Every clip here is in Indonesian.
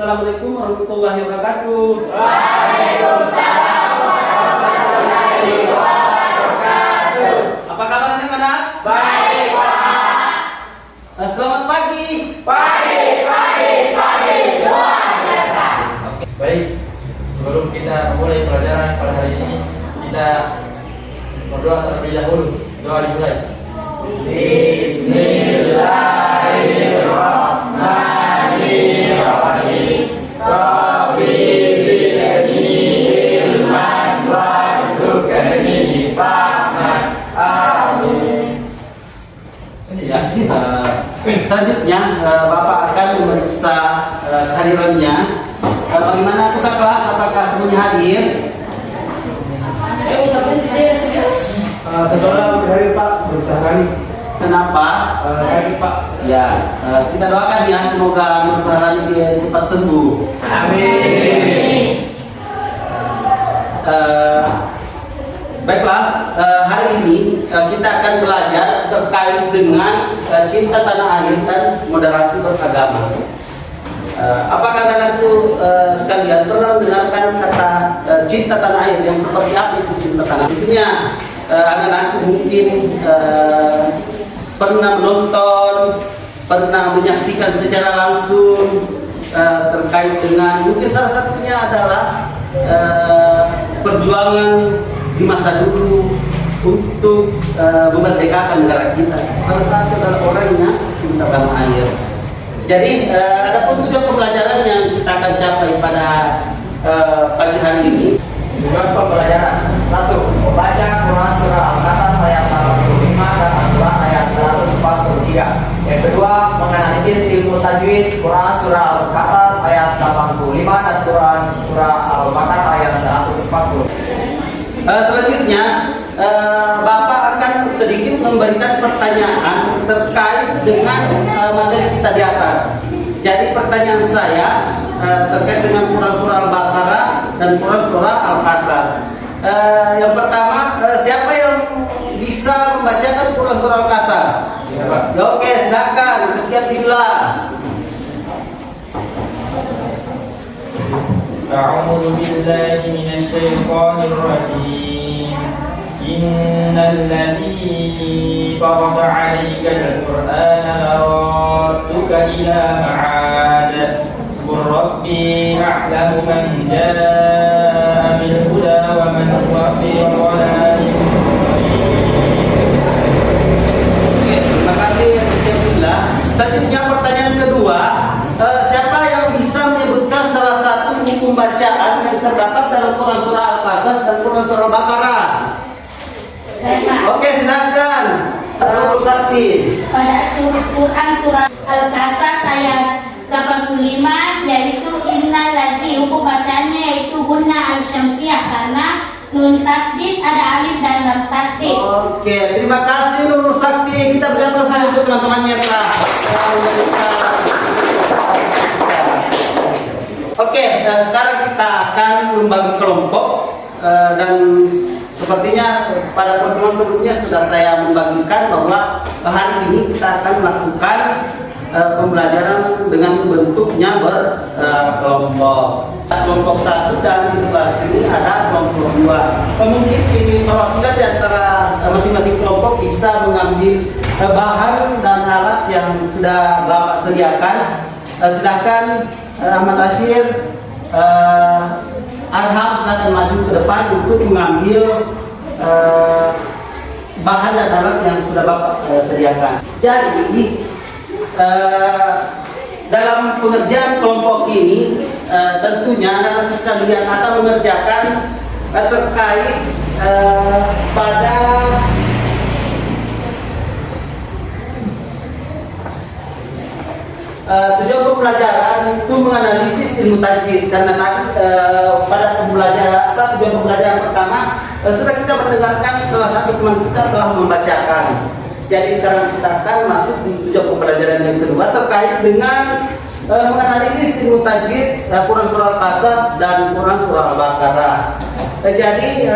Assalamualaikum warahmatullahi wabarakatuh. Waalaikumsalam warahmatullahi wabarakatuh. Apa kabar anak-anak? Baik, Pak. Selamat pagi. Pagi, luar biasa. Baik, sebelum kita mulai pelajaran pada hari ini, kita berdoa terlebih dahulu. Doa dimulai. Bismillahirrahmanirrahim. Rabbi zidni ilman warzuqni fahman. Amin. Ini ya. Selanjutnya Bapak akan memeriksa kehadirannya. Bagaimana tukar kelas? Apakah semuanya hadir? Setelah berhari Pak, berusaha Kenapa? sakit Pak. Ya, kita doakan ya semoga Nursahrani cepat sembuh. Amin. Baiklah, hari ini kita akan belajar terkait dengan cinta tanah air dan moderasi beragama. Apakah anak-anakku sekalian pernah mendengarkan kata cinta tanah air? Yang seperti apa itu cinta tanah air? Tentunya anak-anakku mungkin pernah menonton, pernah menyaksikan secara langsung terkait dengan mungkin salah satunya adalah perjuangan di masa dulu untuk memerdekakan negara kita. Salah satu adalah orangnya cinta tanah air. Jadi ada pun tujuan pembelajaran yang kita akan capai pada pagi hari ini. Tujuan pembelajaran 1. Membaca Quran Surah Al-Qasas ayat 85 dan Al-Quran ayat 143. Yang kedua, menganalisis ilmu tajwid Quran Surah Al-Qasas ayat 85 dan Quran Surah Al-Baqarah ayat 140. Selanjutnya Bapak akan sedikit memberikan pertanyaan terkait dengan materi kita di atas. Jadi pertanyaan saya terkait dengan Quran Surah Al-Baqarah dan Quran Surah Al-Qasas. Yang pertama, siapa yang bisa membacakan Quran Surah Al-Qasas? Ya, Pak. Ya, oke, silakan. Bismillah. أعوذ بالله من الشيطان الرجيم إن الذي فرض عليك القرآن لرادك إلى معاد قل ربي أعلم من جاء بالهدى ومن هو في ضلال Oke, terima kasih. Bismillah. Selanjutnya pertanyaan kedua, siapa yang bisa menyebutkan salah satu hukum bacaan yang terdapat dalam Quran Surah Al-Qasas dan Quran Surah Al-Baqarah? Oke, silakan. Nur Sakti. Pada Quran surah Al-Qasas ayat 85 yaitu innal ladzi, hukum bacanya yaitu gunna al-syamsiyah karena nun tasdid ada alif dan lam tasdid. Oke, terima kasih Nur Sakti. Kita beri aplaus dulu untuk teman-temannya, Kak. Oke, sekarang kita akan membagi kelompok dan sepertinya pada pertemuan sebelumnya sudah saya membagikan bahwa hari ini kita akan melakukan pembelajaran dengan bentuknya berkelompok. Kelompok 1 dan di sebelah sini ada kelompok 2. Mungkin ini perwakilan di antara masing-masing kelompok bisa mengambil bahan dan alat yang sudah Bapak sediakan. Silakan Ahmad Ashir, Arham, silakan maju ke depan untuk mengambil bahan dan alat yang sudah Bapak sediakan. Jadi dalam pengerjaan kelompok ini tentunya anak-anak sekalian akan mengerjakan terkait pada tujuan pembelajaran itu menganalisis ilmu tajwid karena tadi pada tujuan pembelajaran pertama sudah kita mendengarkan salah satu teman kita telah membacakan. Jadi sekarang kita akan masuk di tujuan pembelajaran yang kedua terkait dengan menganalisis ilmu tajwid Quran Surah Al-Qasas dan Quran Surah Al-Baqarah. Jadi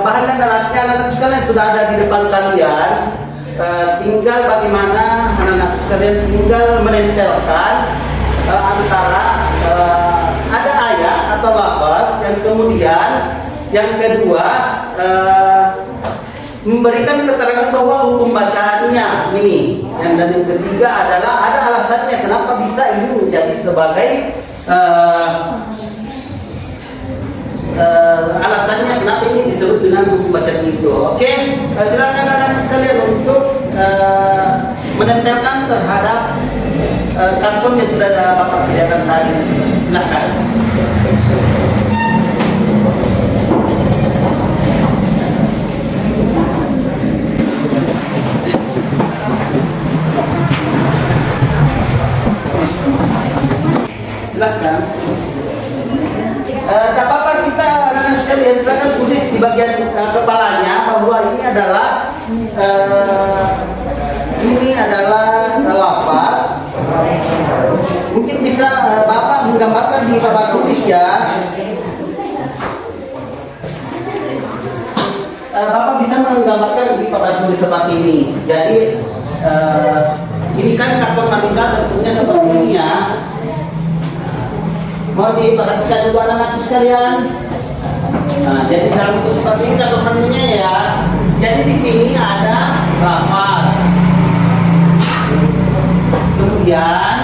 bahan dan alatnya anak-anak sekalian sudah ada di depan kalian. Tinggal bagaimana anak-anak sekalian tinggal menempelkan antara dan kemudian yang kedua memberikan keterangan bahwa hukum bacaannya ini. Dan yang ketiga adalah ada alasannya kenapa bisa ini menjadi sebagai alasannya kenapa ini disebut dengan hukum bacaan itu. Oke, silakan anak kalian untuk menempelkan terhadap karton yang sudah Bapak sediakan tadi. Silakan. Silakan. Tak apa-apa kita anak-anak sekalian, silakan tulis di bagian kepalanya bahwa ini adalah lafaz. Mungkin bisa Bapak menggambarkan di papan tulis ya. Bapak bisa menggambarkan di papan tulis seperti ini. Jadi ini kan karton manila bentuknya seperti ini ya. Mau diperhatikan dulu anak-anak sekalian. Nah, jadi dalam bentuk seperti ini karton manilanya ya. Jadi di sini ada lafaz. Kemudian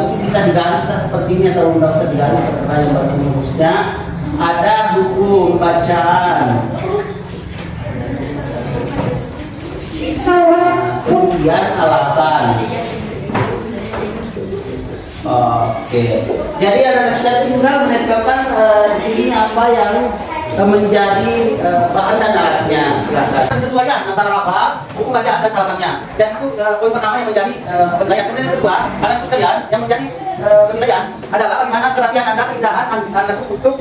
mungkin bisa digaris seperti ini atau tidak usah digaris, terserah yang bagus-bagusnya. Ada hukum bacaan. Kemudian alasan. Oke. Jadi anak-anak sekalian tinggal menempelkan di sini apa yang menjadi bahan dan alatnya. Silakan. Kesesuaian antara lafaz, hukum bacaan dan alasannya. Dan itu poin pertama yang menjadi penilaian. Kemudian yang kedua, anak sekalian yang menjadi penilaian adalah bagaimana kerapian Anda, keindahan Anda untuk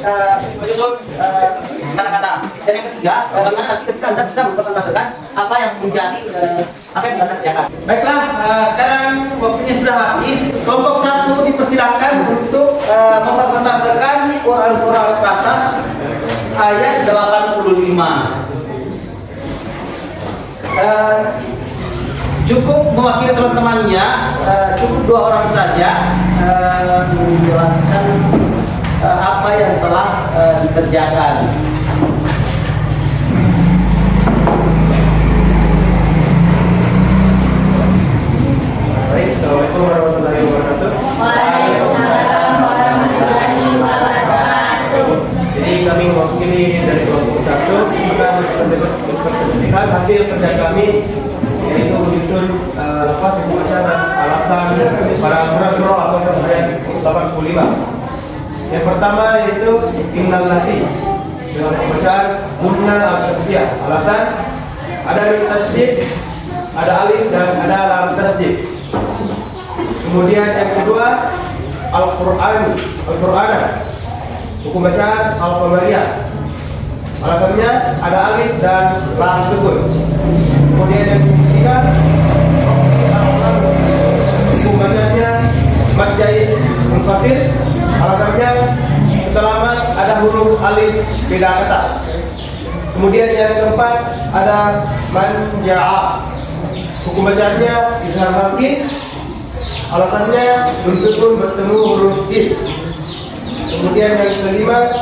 menyusun kata-kata. Dan yang ketiga, bagaimana nanti ketika Anda bisa mempresentasikan apa yang menjadi apa yang Anda kerjakan. Baiklah, sekarang waktunya sudah habis. Kelompok 1 dipersilakan untuk mempresentasikan Quran Surah Al-Qasas ayat 85. Cukup mewakili teman-temannya, cukup 2 orang saja menjelaskan apa yang telah dikerjakan. Baik, Assalamualaikum warahmatullahi wabarakatuh. Waalaikumsalam warahmatullahi wabarakatuh. Jadi kami mewakili dari kelompok 1 akan mempresentasikan hasil kerja kami, yaitu menyusun lafaz pembaca dan alasan pada Quran Surah Al-Qasas ayat 85. Yang pertama yaitu innal ladzi dengan pembacaan Gunna al-Syamsiyah. Alasan ada nun tasydid, ada alif dan ada lam tasydid. Kemudian yang kedua Al-Qur'an, hukum bacaan Al-Qamariyah. Alasannya ada alif dan lam sukun. Kemudian yang ketiga hukum bacaannya mad jaiz munfasil. Alasannya setelah mad ada huruf alif beda kata. Kemudian yang keempat ada man ja'a, hukum bacaannya izhar harfi. Alasannya nun sukun bertemu huruf jim. Kemudian yang kelima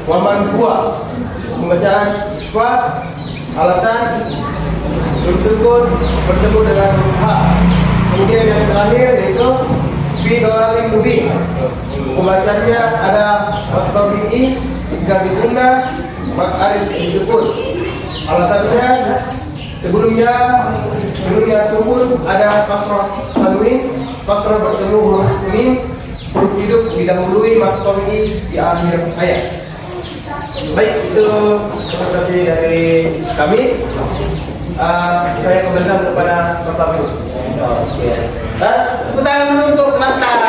waman huwa, hukum bacaan fa. Alasan nun sukun bertemu dengan huruf ha. Kemudian yang terakhir yaitu fi dhalalin mubin, hukum bacaannya ada at-tabi'i gabitunna maq'arid disukun. Alasannya sebelumnya sukun ada kasrah tanwin, kasrah bertemu huruf mim, huruf hidup didahului maq'arid di akhir ayat. Baik, itu presentasi dari kami. Saya kembalikan kepada Bapak Ibu. Oke. Tepuk tangan untuk penantang.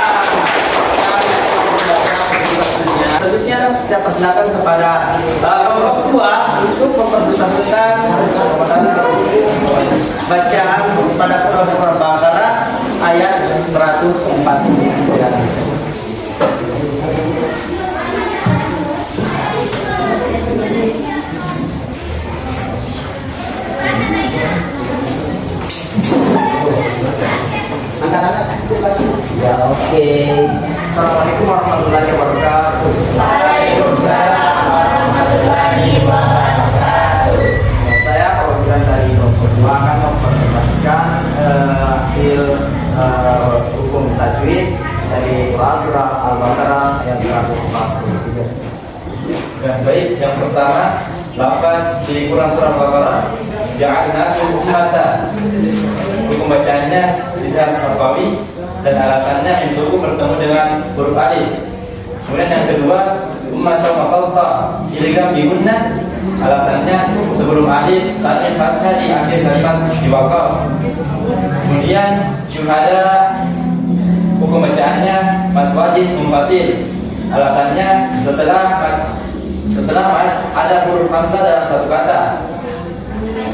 Selanjutnya saya persilakan kepada kelompok 2 untuk mempresentasikan bacaan pada Quran Surah Al-Baqarah ayat 140. Silakan. Anak-anak kasih lagi. Ya, oke. Assalamualaikum warahmatullahi wabarakatuh. Waalaikumsalam warahmatullahi wabarakatuh. Saya perwakilan dari kelompok 2 akan mempresentasikan hasil hukum tajwid dari Quran surah Al-Baqarah ayat 143. Ya, baik, yang pertama lafaz di Quran surah Al-Baqarah ja'alnakum ummatan. Hukum bacaannya lisan safawi dan alasannya yang cukup bertemu dengan huruf alif. Kemudian yang kedua ummatan wasalta idgham bi gunnah, alasannya sebelum alif tanwin fathah di akhir kalimat diwakaf. Kemudian syuhada, hukum bacaannya mad wajid munfasil, alasannya setelah mad ada huruf hamzah dalam satu kata.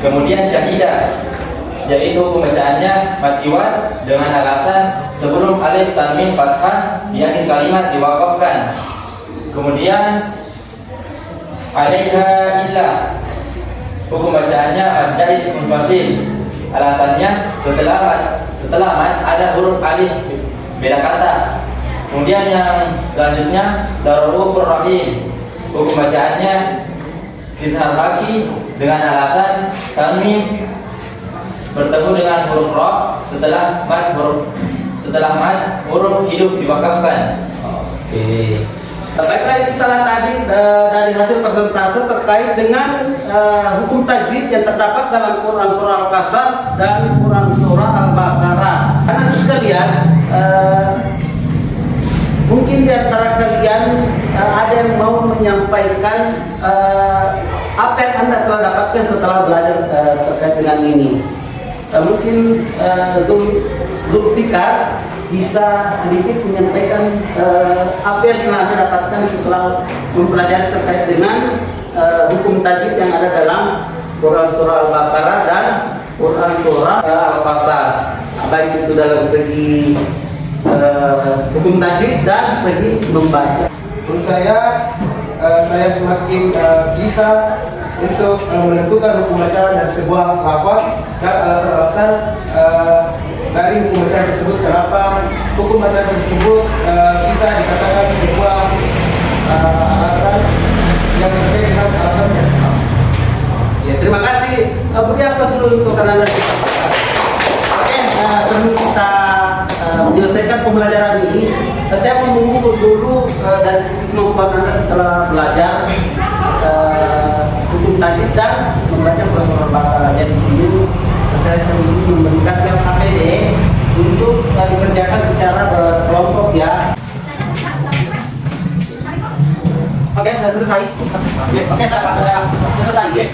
Kemudian syahidah, yaitu hukum bacaannya mad iwad dengan alasan sebelum alif tanwin fathah di akhir kalimat diwakafkan. Kemudian alaiha illa, hukum bacaannya mad jaiz munfasil, alasannya setelah mad ada huruf alif beda kata. Kemudian yang selanjutnya darurur rahim, hukum bacaannya izhar baki dengan alasan tanwin bertemu dengan huruf ra setelah mad huruf hidup diwakafkan. Oke. Baiklah, itu telah tadi dari hasil presentase terkait dengan hukum tajwid yang terdapat dalam Quran surah Al-Qasas dan Quran surah Al-Baqarah. Karena sekalian, mungkin di antara kalian ada yang mau menyampaikan apa yang Anda telah dapatkan setelah belajar terkait dengan ini. Mungkin Zulfikar bisa sedikit menyampaikan apa yang telah Anda dapatkan setelah mempelajari terkait dengan hukum tajwid yang ada dalam Quran surah Al-Baqarah dan Quran surah Al-Qasas, baik itu dalam segi hukum tajwid dan segi membaca. Menurut saya semakin bisa untuk menentukan hukum bacaan dari sebuah lafaz dan alasan-alasan dari hukum bacaan tersebut, kenapa hukum bacaan tersebut bisa dikatakan sebuah alasan yang terkait dengan alasannya. Ya, terima kasih. Beri aplaus dulu untuk Anda. Oke, sebelum kita menyelesaikan pembelajaran ini, saya menunggu dulu dari segi kemampuan Anda setelah belajar hukum tajwid dan membaca Quran Al-Baqarah. Jadi ini saya sendiri memberikan APD untuk dikerjakan secara berkelompok ya. Oke, sudah selesai. Oke, saya selesai ya.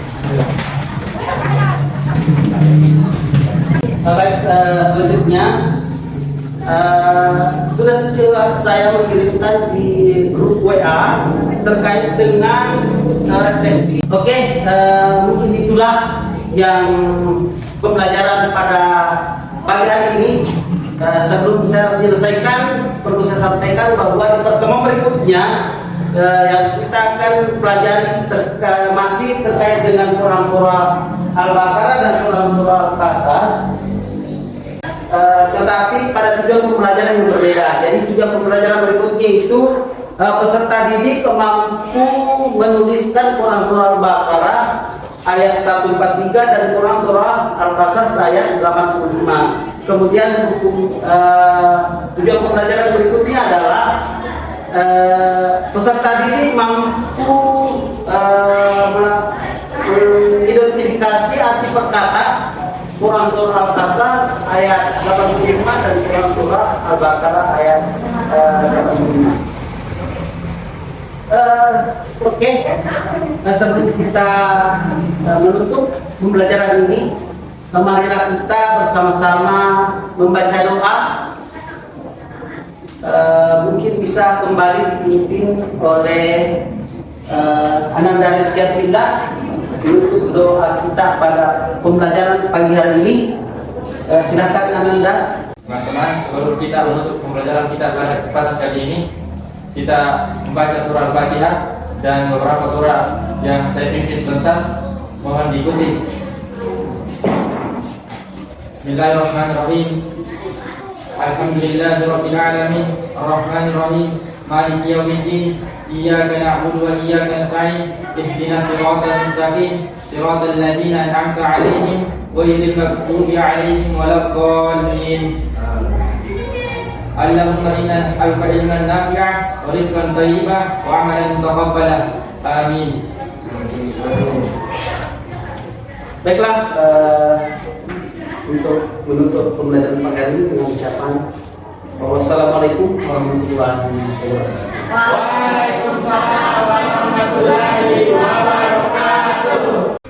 Baik, selanjutnya sudah saya mengirimkan di grup WA terkait dengan refleksi. Oke, mungkin itulah yang pembelajaran pada pagi hari ini. Sebelum saya menyelesaikan, perlu saya sampaikan bahwa di pertemuan berikutnya yang kita akan pelajari masih terkait dengan Quran surah Al-Baqarah dan Quran surah Al-Qasas, tetapi pada tujuan pembelajaran yang berbeda. Jadi tujuan pembelajaran berikutnya itu peserta didik mampu menuliskan Quran surah Al-Baqarah ayat 143 dan Quran surah Al-Qasas ayat 85. Kemudian tujuan pembelajaran berikutnya adalah peserta didik mampu mengidentifikasi arti perkata Quran surah Al-Qasas ayat 85 dan Quran surah Al-Baqarah ayat 85. Oke, sebelum kita menutup pembelajaran ini, marilah kita bersama-sama membaca doa. Mungkin bisa kembali dipimpin oleh Ananda Rizky Pindah untuk doa kita pada pembelajaran pagi hari ini. Silakan Ananda. Teman-teman, sebelum kita menutup pembelajaran kita pada kesempatan kali ini, kita membaca surah Al-Fatihah dan beberapa surah yang saya pimpin sebentar, mohon diikuti. Bismillahirrahmanirrahim. Alhamdulillahi rabbil alamin, arrahmanir rahim, maliki yaumiddin, iyyaka na'budu wa iyyaka nasta'in, ihdinas siratal mustaqim, siratal ladzina an'amta 'alaihim ghairil maghdubi 'alaihim waladdallin. Allahumma inna nas'aluka ilman nafi'an wa rizqan thayyiban wa 'amalan mutaqabbalan. Amin. Baiklah, untuk menutup pembelajaran pagi ini dengan ucapan wassalamualaikum warahmatullahi wabarakatuh. Waalaikumsalam warahmatullahi wabarakatuh.